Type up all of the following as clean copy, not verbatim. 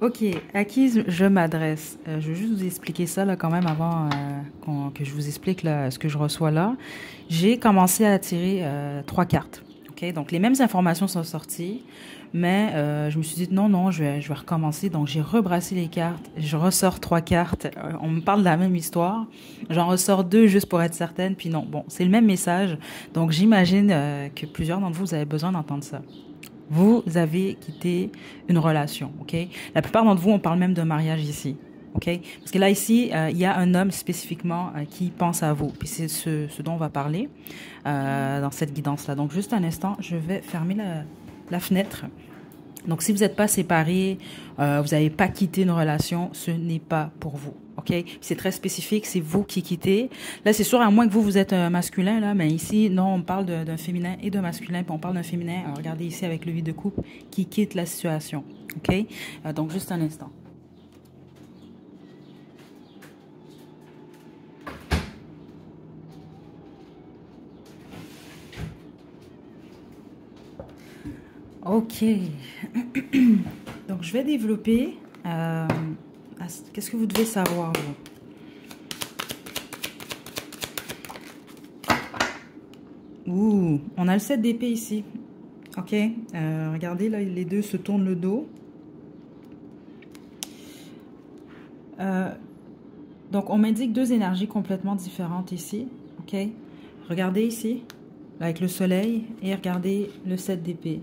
Ok, à qui je m'adresse? Je vais juste vous expliquer ça là quand même avant que je vous explique là, ce que je reçois là. J'ai commencé à tirer trois cartes. Ok, donc les mêmes informations sont sorties, mais je me suis dit non, non, je vais recommencer. Donc j'ai rebrassé les cartes, je ressors trois cartes. On me parle de la même histoire. J'en ressors deux juste pour être certaine, puis non, bon, c'est le même message. Donc j'imagine que plusieurs d'entre vous, vous avez besoin d'entendre ça. Vous avez quitté une relation, ok? La plupart d'entre vous, on parle même d'un mariage ici, ok? Parce que là, ici, il y a un homme spécifiquement qui pense à vous. Puis c'est ce dont on va parler dans cette guidance-là. Donc, juste un instant, je vais fermer la fenêtre. Donc, si vous n'êtes pas séparés, vous n'avez pas quitté une relation, ce n'est pas pour vous. OK? C'est très spécifique, c'est vous qui quittez. Là, c'est sûr, à moins que vous êtes un masculin, là, mais ici, non, on parle d'un féminin et d'un masculin, puis on parle d'un féminin, regardez ici avec le vide de coupe, qui quitte la situation. OK? Donc, juste un instant. OK. Donc, je vais développer. Qu'est-ce que vous devez savoir, vous? Ouh, on a le 7 d'épée ici. Ok, regardez, là, les deux se tournent le dos. Euh, donc, on m'indique deux énergies complètement différentes ici. Ok, regardez ici, avec le soleil, et regardez le 7 d'épée.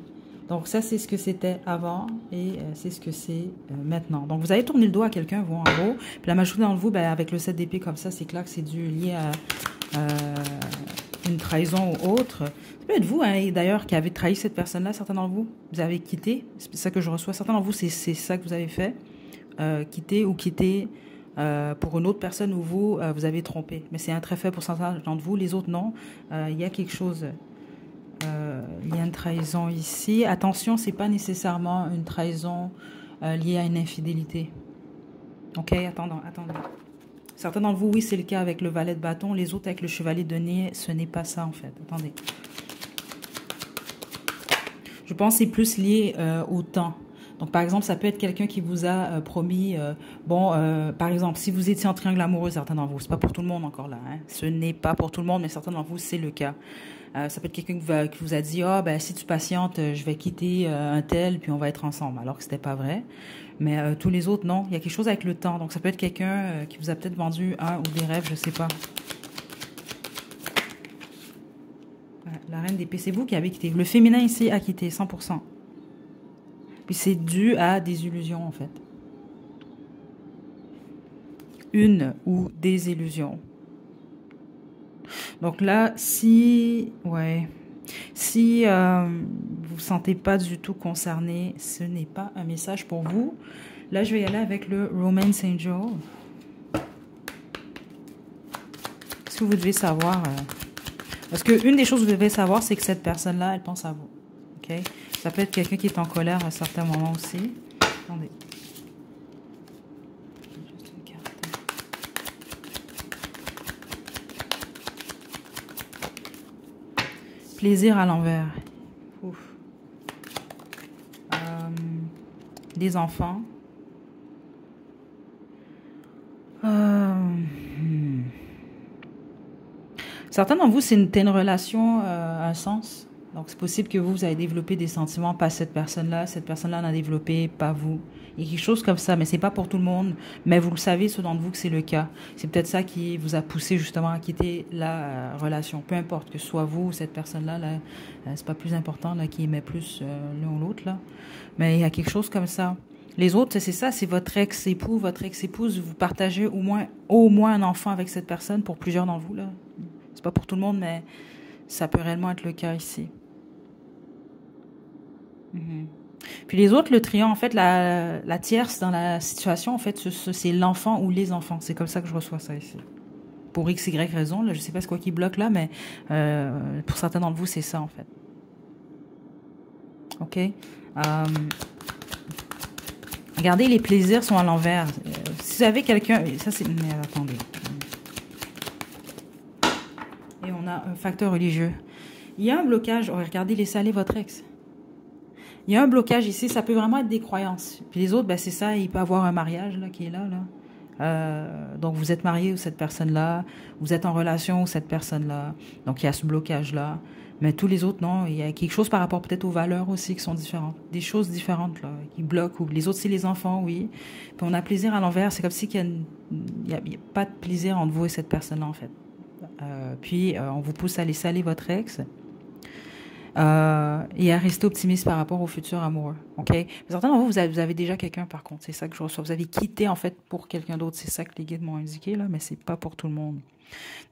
Donc, ça, c'est ce que c'était avant et c'est ce que c'est maintenant. Donc, vous avez tourné le dos à quelqu'un, vous, en gros. Puis la majorité d'entre vous, ben, avec le 7 d'épée comme ça, c'est clair que c'est dû lié à une trahison ou autre. Ça peut être vous, hein, d'ailleurs, qui avez trahi cette personne-là. Certains d'entre vous, vous avez quitté. C'est ça que je reçois. Certains d'entre vous, c'est ça que vous avez fait. Quitter ou quitter pour une autre personne où vous, vous avez trompé. Mais c'est un très faible pourcentage d'entre vous. Les autres, non. Il y a quelque chose. Il y a une trahison ici. Attention, c'est pas nécessairement une trahison liée à une infidélité. Ok, attendez. Certains d'entre vous, oui, c'est le cas avec le valet de bâton. Les autres, avec le chevalier de denier, ce n'est pas ça, en fait. Attendez. Je pense que c'est plus lié au temps. Donc, par exemple, ça peut être quelqu'un qui vous a promis, par exemple, si vous étiez en triangle amoureux, certains d'entre vous, c'est pas pour tout le monde encore là, hein. Ce n'est pas pour tout le monde, mais certains d'entre vous, c'est le cas. Ça peut être quelqu'un qui vous a dit, ah, ben, si tu patientes, je vais quitter un tel, puis on va être ensemble, alors que c'était pas vrai. Mais tous les autres, non. Il y a quelque chose avec le temps. Donc, ça peut être quelqu'un qui vous a peut-être vendu un ou des rêves, je sais pas. Ouais, la reine d'épée, c'est vous qui avez quitté. Le féminin ici a quitté, 100%. Puis c'est dû à des illusions, en fait. Une ou des illusions. Donc là, si... Ouais. Si vous ne sentez pas du tout concerné, ce n'est pas un message pour vous. Là, je vais y aller avec le Romance Angel. Ce que vous devez savoir... parce qu'une des choses que vous devez savoir, c'est que cette personne-là, elle pense à vous. OK? Ça peut être quelqu'un qui est en colère à certains moments aussi. Attendez. Juste une carte. Plaisir à l'envers. Ouf. Des enfants. Certains d'entre vous, c'est une relation, un sens. Donc, c'est possible que vous avez développé des sentiments, pas cette personne-là. Cette personne-là en a développé, pas vous. Il y a quelque chose comme ça, mais c'est pas pour tout le monde. Mais vous le savez, ceux d'entre vous, que c'est le cas. C'est peut-être ça qui vous a poussé justement à quitter la relation. Peu importe que ce soit vous ou cette personne-là, là, c'est pas plus important là, qui aimait plus l'un ou l'autre. Là. Mais il y a quelque chose comme ça. Les autres, c'est ça, c'est votre ex-époux, votre ex-épouse. Vous partagez au moins un enfant avec cette personne pour plusieurs d'entre vous. Là. C'est pas pour tout le monde, mais ça peut réellement être le cas ici. Puis les autres, le triangle, en fait, la tierce dans la situation, en fait, c'est l'enfant ou les enfants. C'est comme ça que je reçois ça ici. Pour X, Y raison, là, je sais pas ce quoi qui bloque là, mais pour certains d'entre vous, c'est ça, en fait. OK? Regardez, les plaisirs sont à l'envers. Si vous avez quelqu'un... Ça, c'est... Mais attendez. Et on a un facteur religieux. Il y a un blocage. Oh, regardez, laissez aller votre ex. Il y a un blocage ici, ça peut vraiment être des croyances. Puis les autres, ben c'est ça, il peut avoir un mariage là, qui est là, là. Donc vous êtes marié ou cette personne-là, vous êtes en relation ou cette personne-là. Donc il y a ce blocage-là. Mais tous les autres, non. Il y a quelque chose par rapport peut-être aux valeurs aussi qui sont différentes. Des choses différentes là, qui bloquent. Ou les autres, c'est les enfants, oui. Puis on a plaisir à l'envers. C'est comme si il y a pas de plaisir entre vous et cette personne-là, en fait. Puis on vous pousse à laisser aller votre ex. Et à rester optimiste par rapport au futur amoureux. OK? Certains d'entre vous, vous avez déjà quelqu'un, par contre. C'est ça que je reçois. Vous avez quitté, en fait, pour quelqu'un d'autre. C'est ça que les guides m'ont indiqué, là, mais c'est pas pour tout le monde.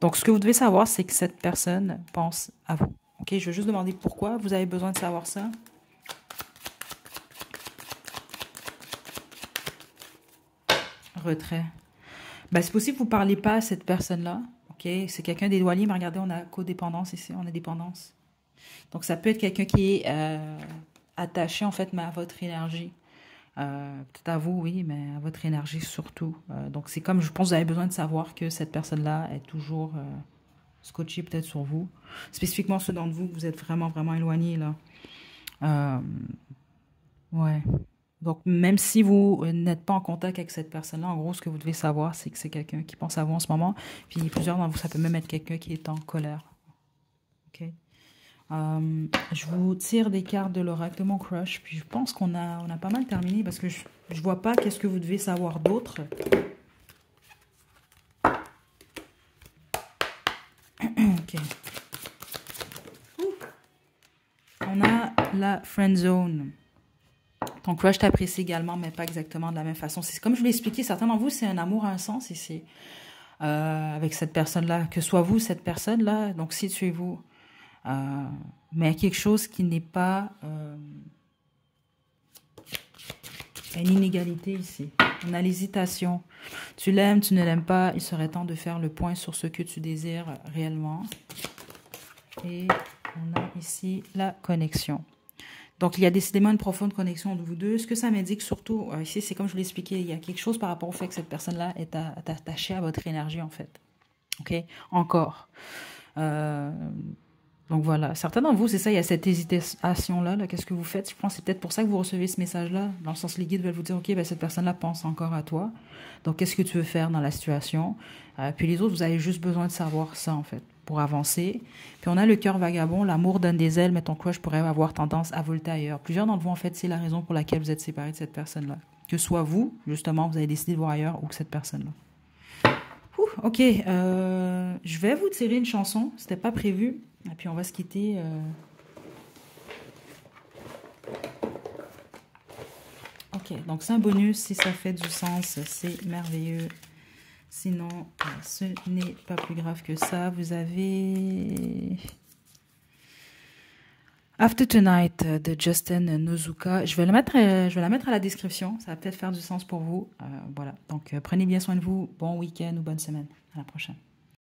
Donc, ce que vous devez savoir, c'est que cette personne pense à vous. OK? Je vais juste demander pourquoi vous avez besoin de savoir ça. Retrait. Ben, c'est possible que vous ne parlez pas à cette personne-là. OK? C'est quelqu'un d'éloigné, mais regardez, on a codépendance ici, on a dépendance. Donc, ça peut être quelqu'un qui est attaché, en fait, mais à votre énergie. Peut-être à vous, oui, mais à votre énergie surtout. Donc, c'est comme, je pense que vous avez besoin de savoir que cette personne-là est toujours scotchée peut-être sur vous. Spécifiquement ceux d'entre vous que vous êtes vraiment, vraiment éloignés, là. Ouais. Donc, même si vous n'êtes pas en contact avec cette personne-là, en gros, ce que vous devez savoir, c'est que c'est quelqu'un qui pense à vous en ce moment. Puis, plusieurs d'entre vous, ça peut même être quelqu'un qui est en colère. OK? Je vous tire des cartes de l'oracle de mon crush, puis je pense on a pas mal terminé parce que je vois pas qu'est-ce que vous devez savoir d'autre. Ok. On a la friend zone. Ton crush t'apprécie également, mais pas exactement de la même façon. C'est comme je vous l'ai expliqué, certains d'entre vous, c'est un amour à un sens ici. Avec cette personne-là, que soit vous, cette personne-là, donc situez-vous. Mais il y a quelque chose qui n'est pas une inégalité ici. On a l'hésitation. Tu l'aimes, tu ne l'aimes pas. Il serait temps de faire le point sur ce que tu désires réellement. Et on a ici la connexion. Donc, il y a décidément une profonde connexion entre vous deux. Ce que ça m'indique surtout, ici, c'est comme je vous l'ai expliqué, il y a quelque chose par rapport au fait que cette personne-là est attachée à votre énergie, en fait. OK? Encore. Donc voilà, certains d'entre vous, c'est ça, il y a cette hésitation-là, là, qu'est-ce que vous faites? Je pense que c'est peut-être pour ça que vous recevez ce message-là, dans le sens les guides veulent vous dire, ok, ben, cette personne-là pense encore à toi, donc qu'est-ce que tu veux faire dans la situation? Puis les autres, vous avez juste besoin de savoir ça, en fait, pour avancer. Puis on a le cœur vagabond, l'amour donne des ailes, mais ton crush pourrait avoir tendance à volter ailleurs. Plusieurs d'entre vous, en fait, c'est la raison pour laquelle vous êtes séparés de cette personne-là. Que soit vous, justement, vous avez décidé de voir ailleurs, ou que cette personne-là. Ok, je vais vous tirer une chanson, c'était pas prévu. Et puis on va se quitter. Ok, donc c'est un bonus, si ça fait du sens, c'est merveilleux. Sinon, ce n'est pas plus grave que ça. Vous avez After Tonight de Justin Nozuka. Je vais la mettre à la description. Ça va peut-être faire du sens pour vous. Voilà, donc prenez bien soin de vous. Bon week-end ou bonne semaine. À la prochaine.